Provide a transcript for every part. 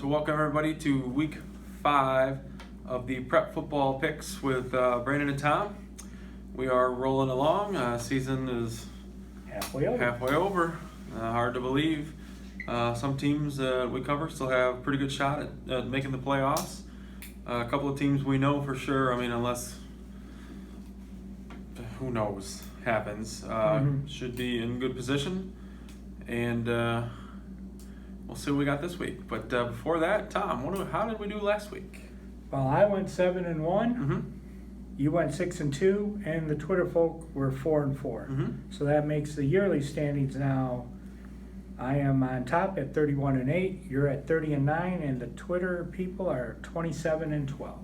to welcome everybody to week 5 of the prep football picks with Brandon and Tom. We are rolling along. Season is Halfway over. halfway over. Hard to believe. Some teams we cover still have a pretty good shot at making the playoffs. A couple of teams we know for sure. I mean, unless who knows happens, should be in good position. And we'll see what we got this week. But before that, Tom, how did we do last week? Well, I went 7-1. Mm-hmm. You went 6-2, and the Twitter folk were 4-4. Mm-hmm. So that makes the yearly standings now. I am on top at 31-8. You're at 30-9, and the Twitter people are 27-12.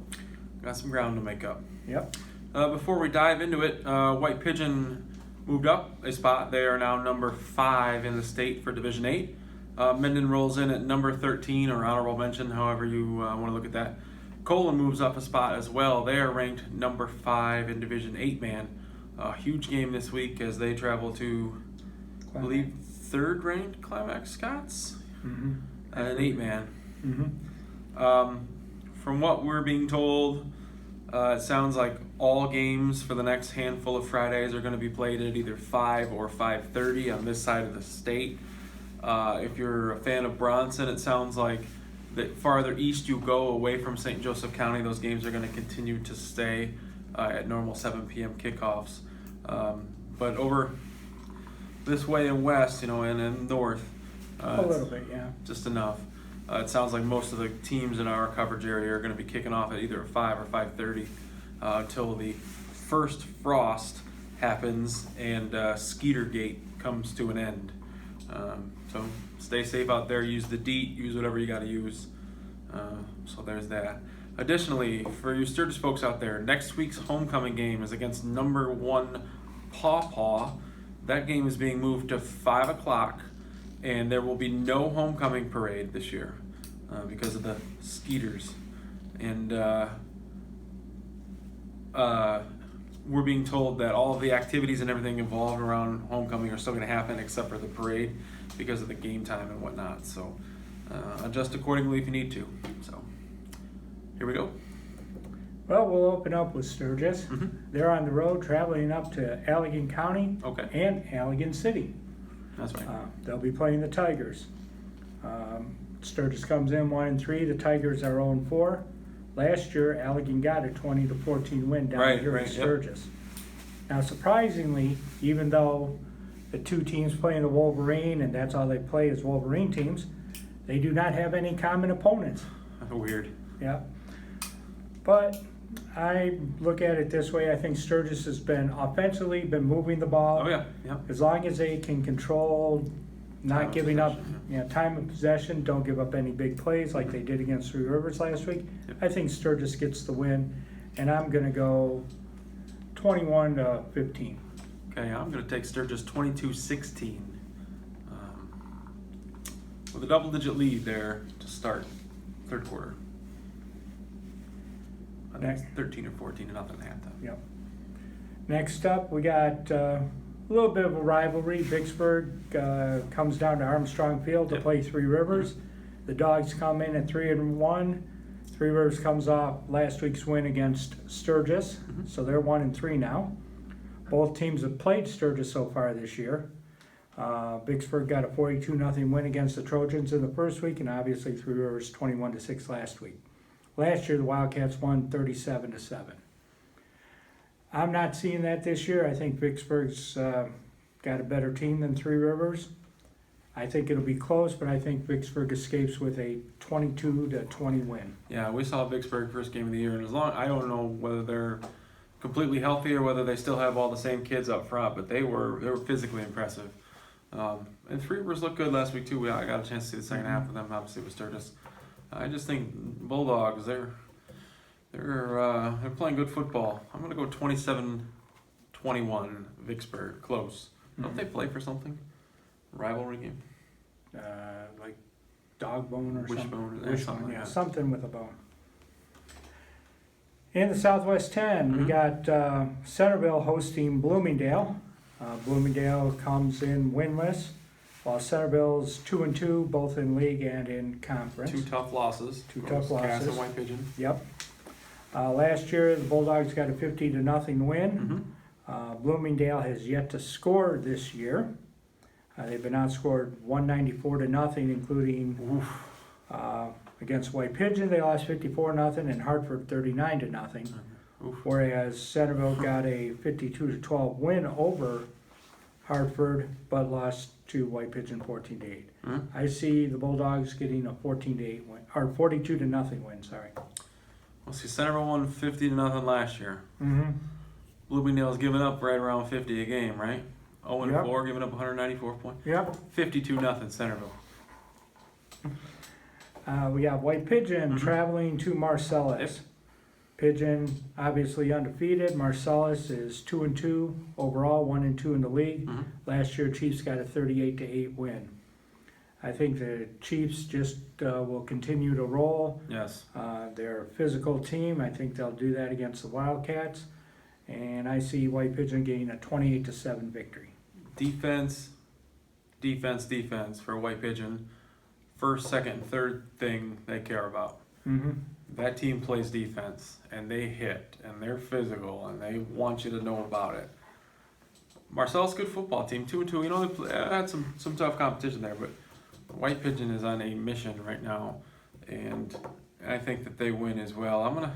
Got some ground to make up. Yep. Before we dive into it, White Pigeon moved up a spot. They are now number 5 in the state for Division 8. Menden rolls in at number 13, or honorable mention, however you want to look at that. Colon moves up a spot as well. They are ranked number 5 in Division 8 man. A huge game this week as they travel to, I believe, 3rd ranked Climax Scots, an 8 man. From what we're being told, it sounds like all games for the next handful of Fridays are going to be played at either 5 or 5:30 on this side of the state. If you're a fan of Bronson, it sounds like the farther east you go away from St. Joseph County, those games are going to continue to stay at normal 7 p.m. kickoffs. But over this way and west, and north, A little bit, yeah. just enough. It sounds like most of the teams in our coverage area are going to be kicking off at either 5 or 5:30 until the first frost happens and Skeetergate comes to an end. So stay safe out there. Use the DEET. Use whatever you got to use. So there's that. Additionally, for you Sturgis folks out there, next week's homecoming game is against number 1 Paw Paw. That game is being moved to 5 o'clock, and there will be no homecoming parade this year because of the Skeeters. And we're being told that all of the activities and everything involved around homecoming are still going to happen except for the parade because of the game time and whatnot. So adjust accordingly if you need to. So here we go. Well, we'll open up with Sturgis. Mm-hmm. They're on the road traveling up to Allegan County and Allegan City. That's right. They'll be playing the Tigers. Sturgis comes in 1-3. The Tigers are 0-4. Last year, Allegan got a 20-14 win down here in Sturgis. Now, surprisingly, even though the two teams play in the Wolverine, and that's all they play is Wolverine teams, they do not have any common opponents. Weird. Yeah. But I look at it this way. I think Sturgis has been offensively moving the ball. Oh, yeah. As long as they can control, not giving up time of possession, don't give up any big plays like they did against Three Rivers last week. Yep. I think Sturgis gets the win, and I'm going to go 21-15. Okay, I'm going to take Sturgis 22-16 with a double-digit lead there to start third quarter. I think it's 13 or 14 to nothing at halftime. Yep. Next up, we got a little bit of a rivalry. Vicksburg comes down to Armstrong Field to play Three Rivers. The Dogs come in at 3-1. Three Rivers comes off last week's win against Sturgis, so they're 1-3 now. Both teams have played Sturgis so far this year. Vicksburg got a 42-0 win against the Trojans in the first week, and obviously Three Rivers 21-6 last week. Last year, the Wildcats won 37-7. I'm not seeing that this year. I think Vicksburg's got a better team than Three Rivers. I think it'll be close, but I think Vicksburg escapes with a 22-20 win. Yeah, we saw Vicksburg first game of the year, and I don't know whether they're completely healthy or whether they still have all the same kids up front, but they were physically impressive. And Three Rivers looked good last week too. I got a chance to see the second half of them, obviously with Sturgis. I just think Bulldogs, they're playing good football. I'm gonna go 27-21 Vicksburg, close. Don't they play for something? Rivalry game? Like dog bone or Wishbone something. or something, yeah. Something with a bone. In the Southwest 10, we got Centerville hosting Bloomingdale. Bloomingdale comes in winless. while Centerville's 2-2, both in league and in conference. Two tough losses. Two tough Cass losses. and White Pigeon. Yep. Last year, the Bulldogs got a 50-0 win. Mm-hmm. Bloomingdale has yet to score this year. They've been outscored 194-0, including against White Pigeon, they lost 54-0, and Hartford 39-0. Oof. Whereas Centerville got a 52-12 win over Hartford, but lost to White Pigeon 14-8. Mhm. I see the Bulldogs getting a 14-8 win, or 42-0 win. Sorry. Well, see, Centerville won 50-0 last year. Mm-hmm. Bloomingdale's giving up right around 50 a game, right? 0-4, Yep. giving up 194 points. Yep. 52-0 Centerville. We got White Pigeon traveling to Marcellus. Pigeon obviously undefeated. Marcellus is 2-2 overall, 1-2 in the league. Mhm. Last year, Chiefs got a 38-8 win. I think the Chiefs just will continue to roll. Yes. They're a physical team. I think they'll do that against the Wildcats. And I see White Pigeon getting a 28-7 victory. Defense for White Pigeon. First, second, and third thing they care about. Mm-hmm. That team plays defense, and they hit, and they're physical, and they want you to know about it. Marcel's a good football team, 2-2. You know, they had some tough competition there, but White Pigeon is on a mission right now, and I think that they win as well. I'll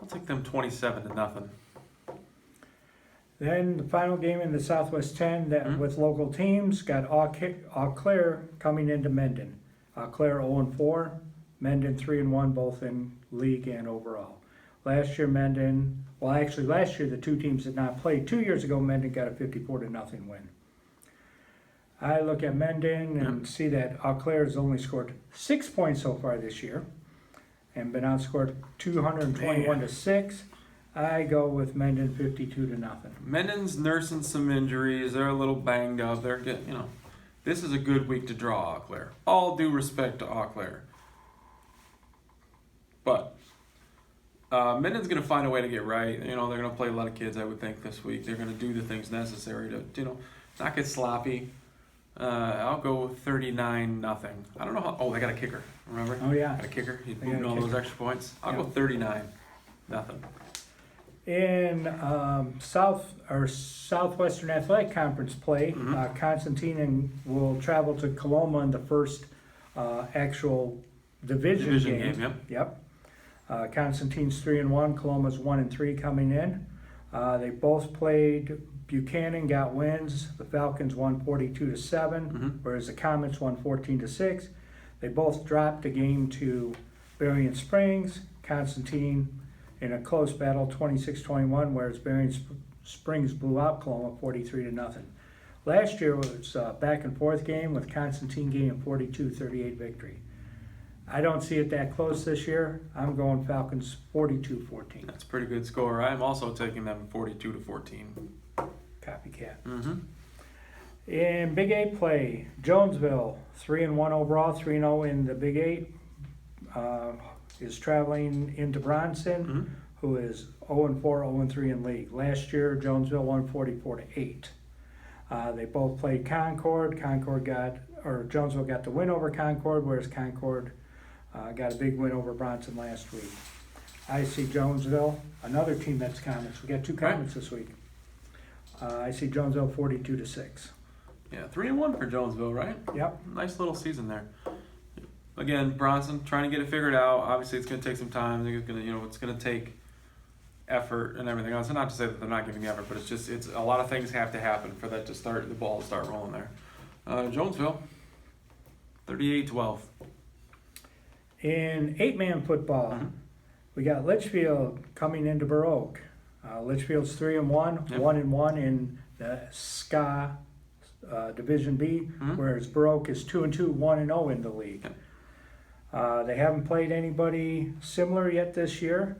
take them 27-0. Then the final game in the Southwest 10 that with local teams got Eau Claire coming into Mendon. Eau Claire 0-4, Mendon 3-1, both in league and overall. Last year the two teams did not play. 2 years ago, Mendon got a 54-0 win. I look at Mendon and see that Eau Claire has only scored 6 points so far this year and been outscored 221-6. I go with Mendon 52-0. Mendon's nursing some injuries. They're a little banged up. They're getting, this is a good week to draw Eau Claire. All due respect to Eau Claire. But Mendon's going to find a way to get right. They're going to play a lot of kids, I would think, this week. They're going to do the things necessary to, not get sloppy. I'll go 39-0. I don't know how. Oh, they got a kicker. Remember? Oh, yeah. Got a kicker. He's They got moving a all those kicker. extra points. I'll Yeah. go 39-0. In Southwestern Athletic Conference play, Constantine will travel to Coloma in the first actual division game. Yep. Constantine's 3-1, Coloma's 1-3 coming in. They both played. Buchanan got wins. The Falcons won 42-7, whereas the Comets won 14-6. They both dropped a game to Berrien Springs. Constantine in a close battle, 26-21, whereas Berrien Springs blew out Coloma 43-0. Last year was a back and forth game with Constantine getting a 42-38 victory. I don't see it that close this year. I'm going Falcons 42-14. That's a pretty good score. I'm also taking them 42-14. Copycat. Mm-hmm. In Big 8 play, Jonesville 3-1 overall, 3-0 in the Big 8. Is traveling into Bronson, who is 0-4, 0-3 in league. Last year, Jonesville won 44-8. They both played Concord. Jonesville got the win over Concord, whereas Concord got a big win over Bronson last week. I see Jonesville, another team that's Comets. We got two Comets this week. I see Jonesville 42-6. Yeah, 3-1 for Jonesville, right? Yep. Nice little season there. Again, Bronson trying to get it figured out. Obviously, it's going to take some time. I think it's going to take effort and everything else. And not to say that they're not giving effort, but it's a lot of things have to happen for that the ball to start rolling there. Jonesville, 38-12. In 8-man football, we got Litchfield coming into Burr Oak. Litchfield's 3-1, 1-1 in the SCA Division B, whereas Burr Oak is 2-2, 1-0 in the league. They haven't played anybody similar yet this year.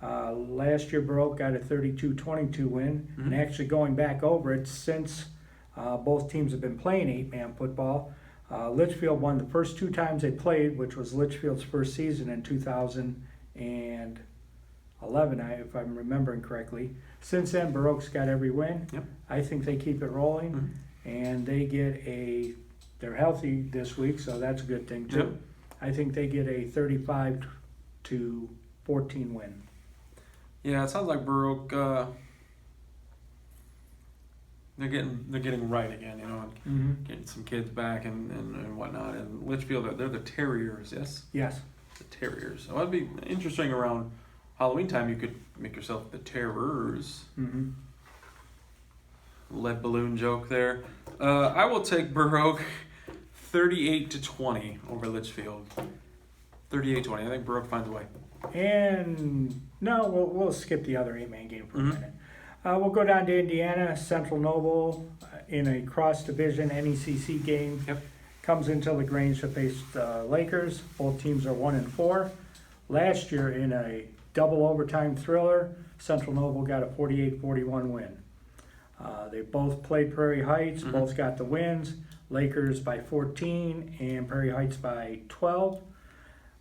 Last year, Burr Oak got a 32-22 win, and actually going back over it since both teams have been playing 8-man football. Litchfield won the first 2 times they played, which was Litchfield's first season in 2011, if I'm remembering correctly. Since then, Burr Oak's got every win. Yep. I think they keep it rolling, and they're healthy this week, so that's a good thing too. Yep. I think they get a 35-14 win. Yeah, it sounds like Baruch. They're getting right again, you know, and getting some kids back and whatnot. And Litchfield, they're the Terriers, yes, Yes. the Terriers. So that'd be interesting around Halloween time. You could make yourself the Terrors. Mm-hmm. Lead balloon joke there. I will take Baruch 38-20 over Litchfield. 38-20. I think Baruch finds a way. And no, we'll skip the other 8-man game for a Mhm. minute. We'll go down to Indiana. Central Noble in a cross-division NECC game. Yep. Comes into LaGrange to face the Lakers. Both teams are 1-4. Last year in a double overtime thriller, Central Noble got a 48-41 win. They both played Prairie Heights, Mhm. both got the wins. Lakers by 14 and Prairie Heights by 12.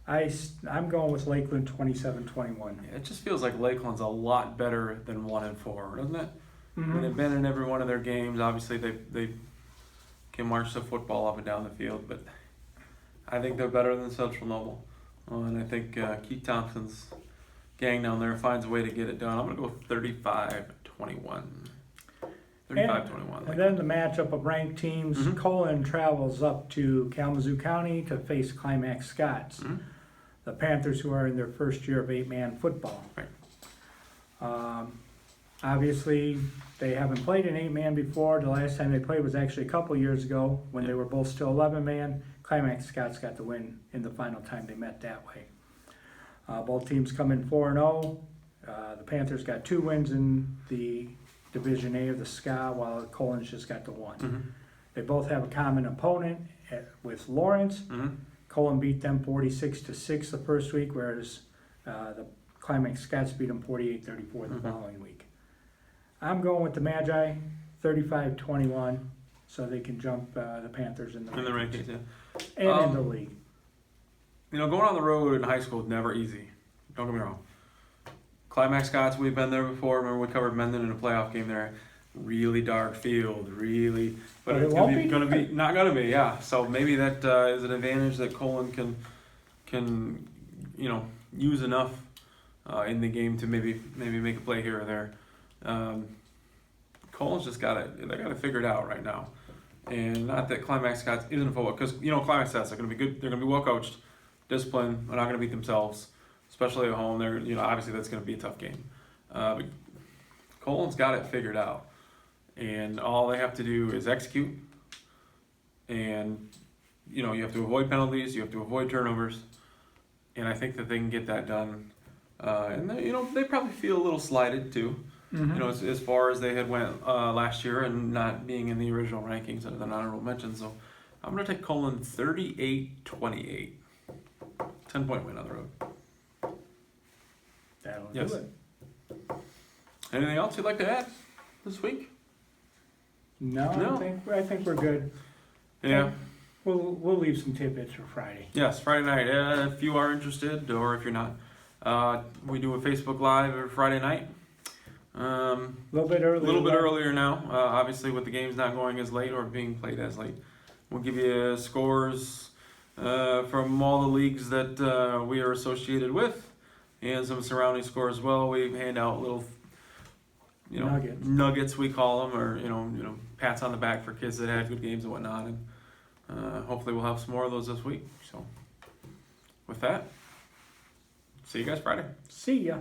I'm going with Lakeland 27-21. Yeah, it just feels like Lakeland's a lot better than 1-4, doesn't it? I mean, Mhm. they've been in every one of their games. Obviously, they can march the football up and down the field, but I think they're better than Central Noble. And I think Keith Thompson's gang down there finds a way to get it done. I'm going to go 35-21. 35-21. And then the matchup of ranked teams, Mhm. Colon travels up to Kalamazoo County to face Climax Scots, Mhm. the Panthers, who are in their first year of 8-man football. Right. Obviously, they haven't played an 8-man before. The last time they played was actually a couple years ago when they were both still 11-man. Climax Scots got the win in the final time they met that way. Both teams come in 4-0. The Panthers got 2 wins in the Division A of the SCA, while Colon's just got the 1. Mhm. They both have a common opponent with Lawrence. Mhm. Colon beat them 46-6 the first week, whereas the Climax Scots beat them 48-34 the Mhm. following week. I'm going with the Magi, 35-21, so they can jump the Panthers in the In the rankings. rankings, yeah. And in the league. You know, going on the road in high school is never easy. Don't get me wrong. Climax Scots, we've been there before. Remember, we covered Mendon in a playoff game there. Really dark field, really. But But it's it won't be gonna be dark. not gonna be, yeah. So maybe that is an advantage that Colon can use enough in the game to maybe make a play here or there. Colon's just got to figure it out right now. And not that Climax Scots isn't a football, because Climax Scots are going to be good. They're going to be well coached, disciplined. They're not going to beat themselves, especially at home. They're obviously that's going to be a tough game. But Colon's got it figured out, and all they have to do is execute. And you have to avoid penalties. You have to avoid turnovers, and I think that they can get that done. And they probably feel a little slighted too. Mhm. As far as they had went last year and not being in the original rankings under the honorable mentions. So I'm going to take Colon 38-28. 10-point win on the road. That'll Yes. do it. Anything else you'd like to add this week? No, No. I think we're good. Yeah. We'll leave some tidbits for Friday. Yes, Friday night. If you are interested or if you're not, we do a Facebook Live every Friday night. A little bit earlier. A little bit earlier now, obviously with the games not going as late or being played as late. We'll give you scores from all the leagues that we are associated with, and some surrounding scores as well. We hand out little, nuggets we call them, or pats on the back for kids that had good games and whatnot. And hopefully we'll have some more of those this week. So with that, see you guys Friday. See ya.